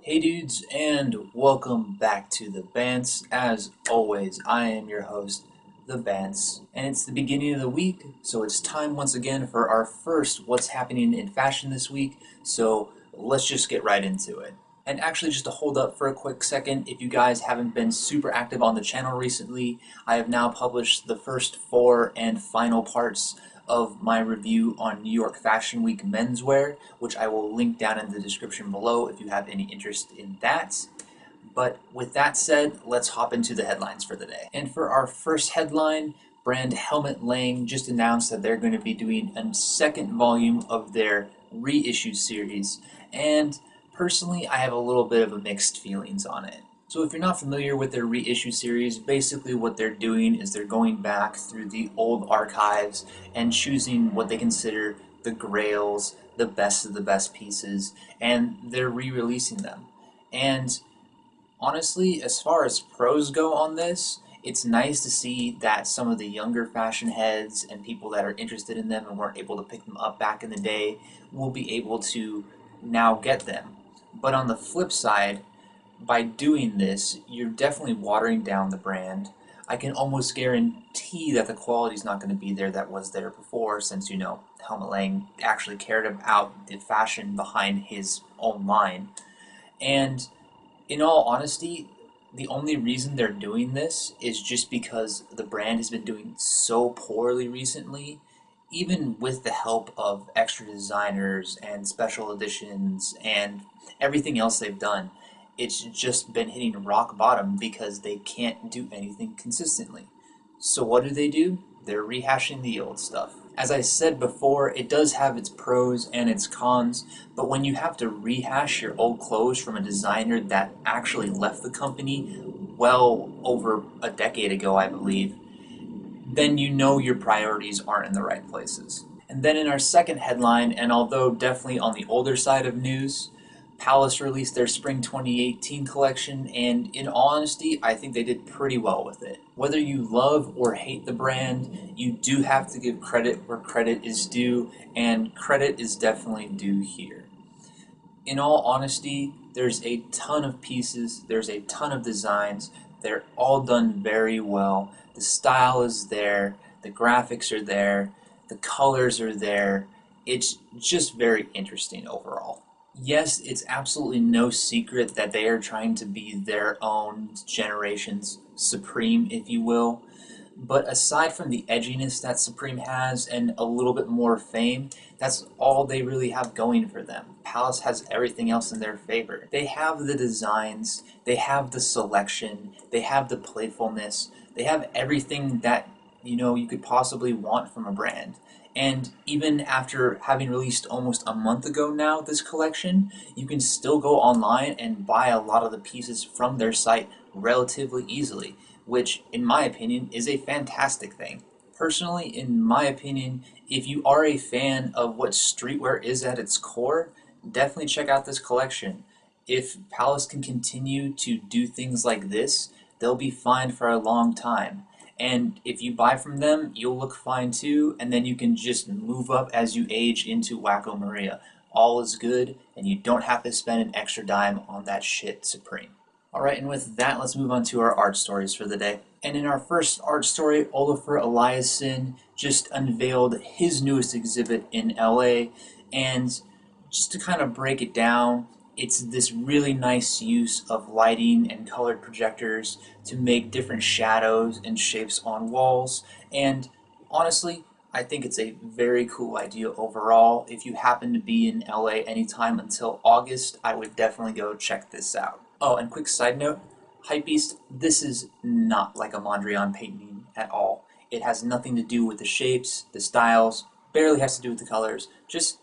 Hey dudes, and welcome back to the Bants. As always, I am your host, the Bants, and it's the beginning of the week, so it's time once again for our first What's Happening in Fashion this week, so let's just get right into it. And actually, just to hold up for a quick second, if you guys haven't been super active on the channel recently, I have now published the first four and final parts of my review on New York Fashion Week menswear, which I will link down in the description below if you have any interest in that. But with that said, let's hop into the headlines for the day. And for our first headline, brand Helmut Lang just announced that they're going to be doing a second volume of their reissue series, and personally, I have a little bit of a mixed feelings on it. So if you're not familiar with their reissue series, basically what they're doing is they're going back through the old archives and choosing what they consider the grails, the best of the best pieces, and they're re-releasing them. And honestly, as far as pros go on this, it's nice to see that some of the younger fashion heads and people that are interested in them and weren't able to pick them up back in the day will be able to now get them. But on the flip side, by doing this, you're definitely watering down the brand. I can almost guarantee that the quality is not going to be there that was there before, since Helmut Lang actually cared about the fashion behind his own line. And in all honesty, the only reason they're doing this is just because the brand has been doing so poorly recently, even with the help of extra designers and special editions and everything else they've done. It's just been hitting rock bottom because they can't do anything consistently. So what do? They're rehashing the old stuff. As I said before, it does have its pros and its cons, but when you have to rehash your old clothes from a designer that actually left the company well over a decade ago, I believe, then you know your priorities aren't in the right places. And then in our second headline, and although definitely on the older side of news, Palace released their Spring 2018 collection, and in all honesty, I think they did pretty well with it. Whether you love or hate the brand, you do have to give credit where credit is due, and credit is definitely due here. In all honesty, there's a ton of pieces, there's a ton of designs, they're all done very well. The style is there, the graphics are there, the colors are there. It's just very interesting overall. Yes, it's absolutely no secret that they are trying to be their own generation's Supreme, if you will. But aside from the edginess that Supreme has and a little bit more fame, that's all they really have going for them. Palace has everything else in their favor. They have the designs, they have the selection, they have the playfulness, they have everything that you could possibly want from a brand. And even after having released almost a month ago now this collection, you can still go online and buy a lot of the pieces from their site relatively easily, which in my opinion is a fantastic thing. Personally, in my opinion, if you are a fan of what streetwear is at its core, definitely check out this collection. If Palace can continue to do things like this, they'll be fine for a long time. And if you buy from them, you'll look fine too, and then you can just move up as you age into Wacko Maria. All is good, and you don't have to spend an extra dime on that shit Supreme. Alright, and with that, let's move on to our art stories for the day. And in our first art story, Olafur Eliasson just unveiled his newest exhibit in LA, and just to kind of break it down, it's this really nice use of lighting and colored projectors to make different shadows and shapes on walls. And honestly, I think it's a very cool idea overall. If you happen to be in LA anytime until August, I would definitely go check this out. Oh, and quick side note, Hypebeast, this is not like a Mondrian painting at all. It has nothing to do with the shapes, the styles, barely has to do with the colors. Just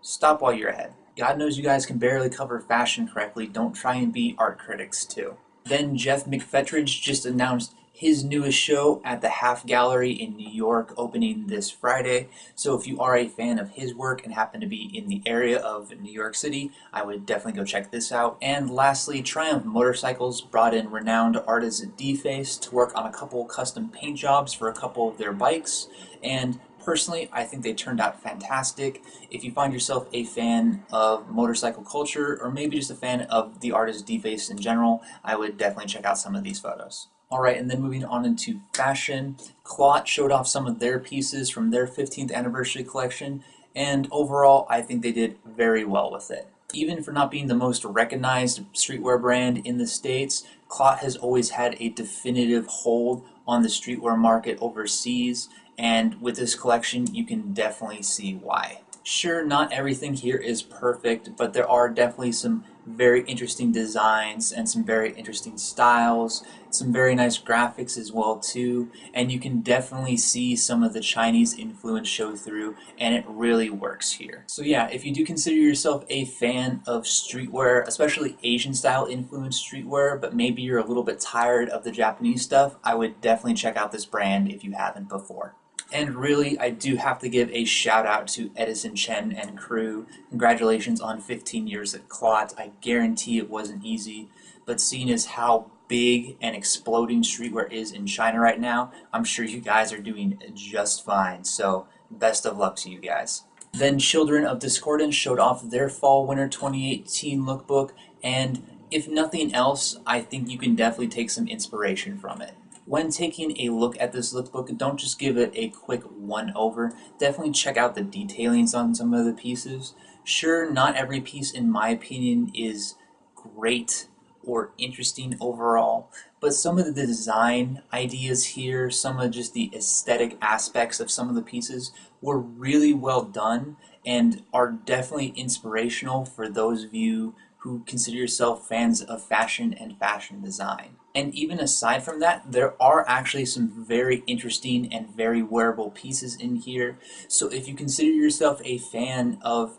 stop while you're ahead. God knows you guys can barely cover fashion correctly, don't try and be art critics too. Then Geoff McFetridge just announced his newest show at the Half Gallery in New York, opening this Friday. So if you are a fan of his work and happen to be in the area of New York City, I would definitely go check this out. And lastly, Triumph Motorcycles brought in renowned artist D-Face to work on a couple custom paint jobs for a couple of their bikes. And Personally, I think they turned out fantastic. If you find yourself a fan of motorcycle culture, or maybe just a fan of the artist Defaced in general, I would definitely check out some of these photos. Alright, and then moving on into fashion, Clot showed off some of their pieces from their 15th anniversary collection, and overall, I think they did very well with it. Even for not being the most recognized streetwear brand in the States, Clot has always had a definitive hold on the streetwear market overseas, and with this collection, you can definitely see why. Sure, not everything here is perfect, but there are definitely some very interesting designs and some very interesting styles, some very nice graphics as well too, and you can definitely see some of the Chinese influence show through, and it really works here. So yeah, if you do consider yourself a fan of streetwear, especially Asian style influenced streetwear, but maybe you're a little bit tired of the Japanese stuff, I would definitely check out this brand if you haven't before. And really, I do have to give a shout out to Edison Chen and crew. Congratulations on 15 years at Clot. I guarantee it wasn't easy, but seeing as how big and exploding streetwear is in China right now, I'm sure you guys are doing just fine. So best of luck to you guys. Then Children of Discordance showed off their Fall/Winter 2018 lookbook, and if nothing else, I think you can definitely take some inspiration from it. When taking a look at this lookbook, don't just give it a quick one-over. Definitely check out the detailings on some of the pieces. Sure, not every piece, in my opinion, is great or interesting overall, but some of the design ideas here, some of just the aesthetic aspects of some of the pieces were really well done and are definitely inspirational for those of you who consider yourself fans of fashion and fashion design. And even aside from that, there are actually some very interesting and very wearable pieces in here. So if you consider yourself a fan of,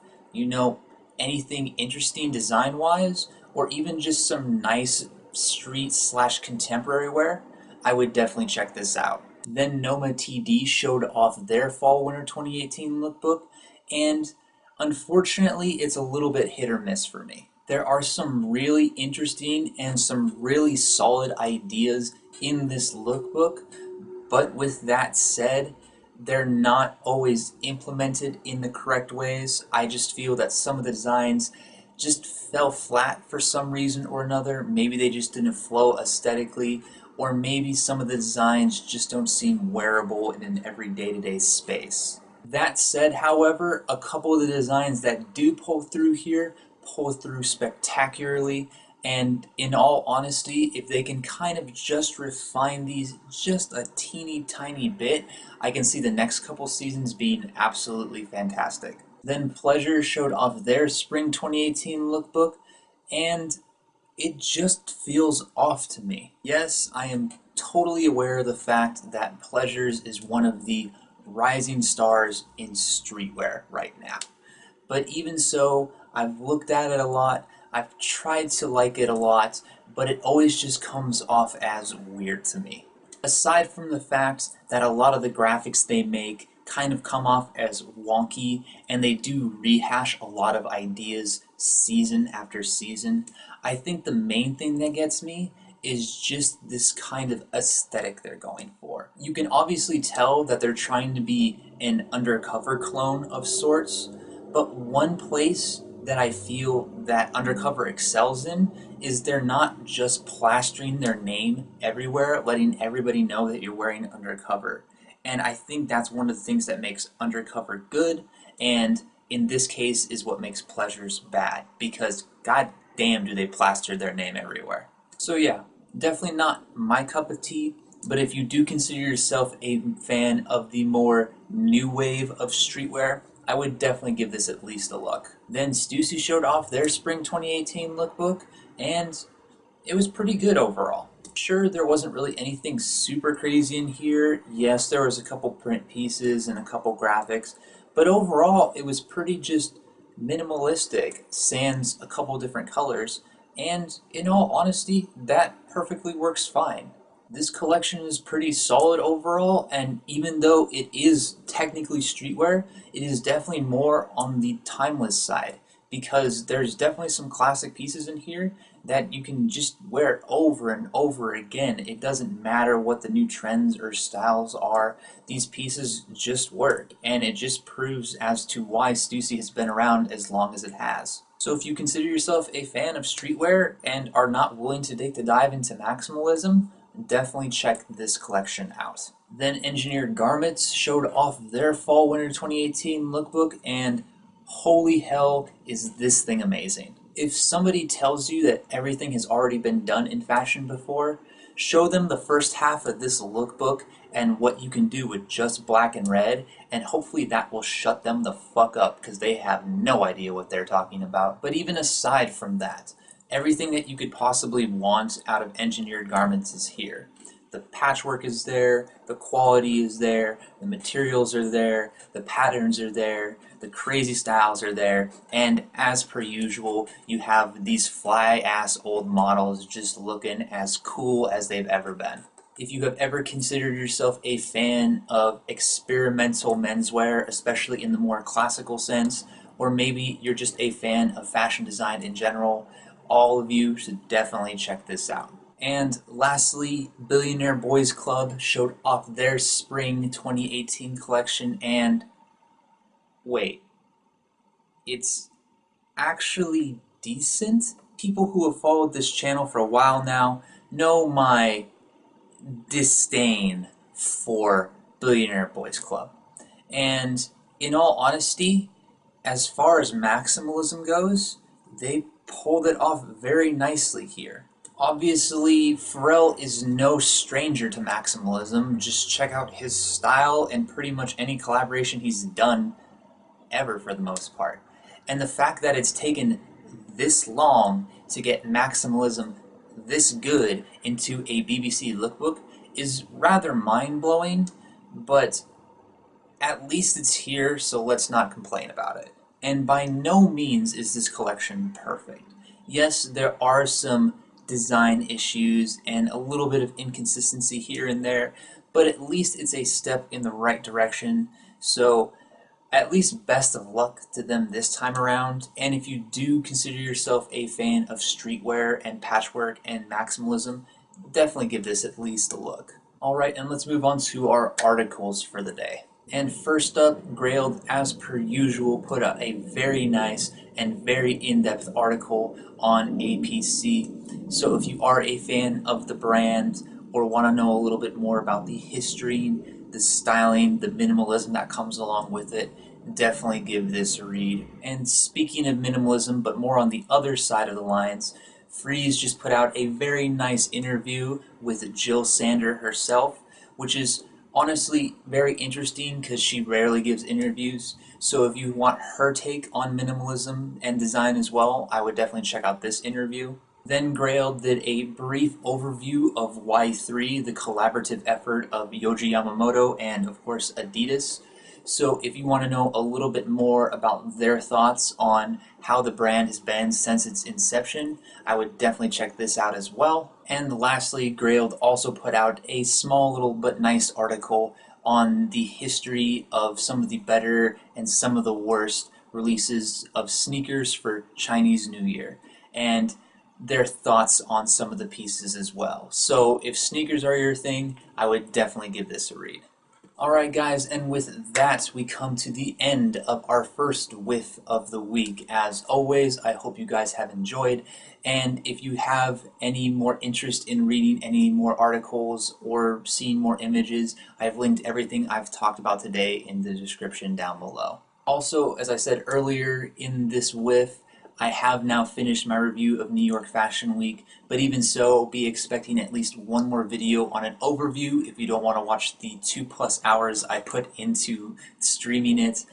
anything interesting design-wise, or even just some nice street/contemporary wear, I would definitely check this out. Then Noma TD showed off their Fall/Winter 2018 lookbook, and unfortunately, it's a little bit hit or miss for me. There are some really interesting and some really solid ideas in this lookbook, but with that said, they're not always implemented in the correct ways. I just feel that some of the designs just fell flat for some reason or another. Maybe they just didn't flow aesthetically, or maybe some of the designs just don't seem wearable in an everyday space. That said, however, a couple of the designs that do pull through here pull through spectacularly, and in all honesty, if they can kind of just refine these just a teeny tiny bit, I can see the next couple seasons being absolutely fantastic. Then Pleasure showed off their Spring 2018 lookbook, and it just feels off to me. Yes, I am totally aware of the fact that Pleasures is one of the rising stars in streetwear right now. But even so, I've looked at it a lot, I've tried to like it a lot, but it always just comes off as weird to me. Aside from the fact that a lot of the graphics they make kind of come off as wonky, and they do rehash a lot of ideas season after season, I think the main thing that gets me is just this kind of aesthetic they're going for. You can obviously tell that they're trying to be an undercover clone of sorts, but one place that I feel that Undercover excels in is they're not just plastering their name everywhere, letting everybody know that you're wearing Undercover. And I think that's one of the things that makes Undercover good, and in this case is what makes Pleasures bad, because god damn do they plaster their name everywhere. So yeah, definitely not my cup of tea, but if you do consider yourself a fan of the more new wave of streetwear, I would definitely give this at least a look. Then Stussy showed off their Spring 2018 lookbook, and it was pretty good overall. Sure, there wasn't really anything super crazy in here. Yes, there was a couple print pieces and a couple graphics, but overall it was pretty just minimalistic, sans a couple different colors, and in all honesty, that perfectly works fine. This collection is pretty solid overall, and even though it is technically streetwear, it is definitely more on the timeless side, because there's definitely some classic pieces in here that you can just wear over and over again. It doesn't matter what the new trends or styles are. These pieces just work, and it just proves as to why Stussy has been around as long as it has. So if you consider yourself a fan of streetwear and are not willing to take the dive into maximalism, definitely check this collection out. Then Engineered Garments showed off their Fall/Winter 2018 lookbook, and holy hell, is this thing amazing. If somebody tells you that everything has already been done in fashion before, show them the first half of this lookbook and what you can do with just black and red, and hopefully that will shut them the fuck up because they have no idea what they're talking about. But even aside from that, everything that you could possibly want out of Engineered Garments is here. The patchwork is there, the quality is there, the materials are there, the patterns are there, the crazy styles are there, and as per usual, you have these fly-ass old models just looking as cool as they've ever been. If you have ever considered yourself a fan of experimental menswear, especially in the more classical sense, or maybe you're just a fan of fashion design in general, all of you should definitely check this out. And lastly, Billionaire Boys Club showed off their Spring 2018 collection, and wait, it's actually decent? People who have followed this channel for a while now know my disdain for Billionaire Boys Club. And in all honesty, as far as maximalism goes, they pulled it off very nicely here. Obviously, Pharrell is no stranger to maximalism. Just check out his style and pretty much any collaboration he's done ever for the most part. And the fact that it's taken this long to get maximalism this good into a BBC lookbook is rather mind-blowing, but at least it's here, so let's not complain about it. And by no means is this collection perfect. Yes, there are some design issues and a little bit of inconsistency here and there, but at least it's a step in the right direction. So at least best of luck to them this time around. And if you do consider yourself a fan of streetwear and patchwork and maximalism, definitely give this at least a look. Alright, and let's move on to our articles for the day. And first up, Grailed, as per usual, put out a very nice and very in-depth article on APC. So if you are a fan of the brand or want to know a little bit more about the history, the styling, the minimalism that comes along with it, definitely give this a read. And speaking of minimalism, but more on the other side of the lines, Freeze just put out a very nice interview with Jil Sander herself, which is honestly very interesting because she rarely gives interviews. So if you want her take on minimalism and design as well, I would definitely check out this interview. Then Grail did a brief overview of Y3, the collaborative effort of Yohji Yamamoto and of course Adidas. So if you want to know a little bit more about their thoughts on how the brand has been since its inception, I would definitely check this out as well. And lastly, Grailed also put out a small little but nice article on the history of some of the better and some of the worst releases of sneakers for Chinese New Year, and their thoughts on some of the pieces as well. So if sneakers are your thing, I would definitely give this a read. Alright guys, and with that we come to the end of our first Whiff of the week. As always, I hope you guys have enjoyed, and if you have any more interest in reading any more articles or seeing more images, I've linked everything I've talked about today in the description down below. Also, as I said earlier in this Whiff, I have now finished my review of New York Fashion Week, but even so, be expecting at least one more video on an overview if you don't want to watch the 2+ hours I put into streaming it.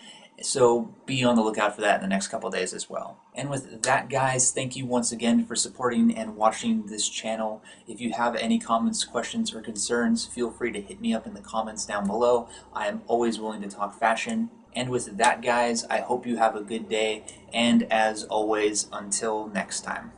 So be on the lookout for that in the next couple days as well. And with that guys, thank you once again for supporting and watching this channel. If you have any comments, questions, or concerns, feel free to hit me up in the comments down below. I am always willing to talk fashion. And with that guys, I hope you have a good day, and as always, until next time.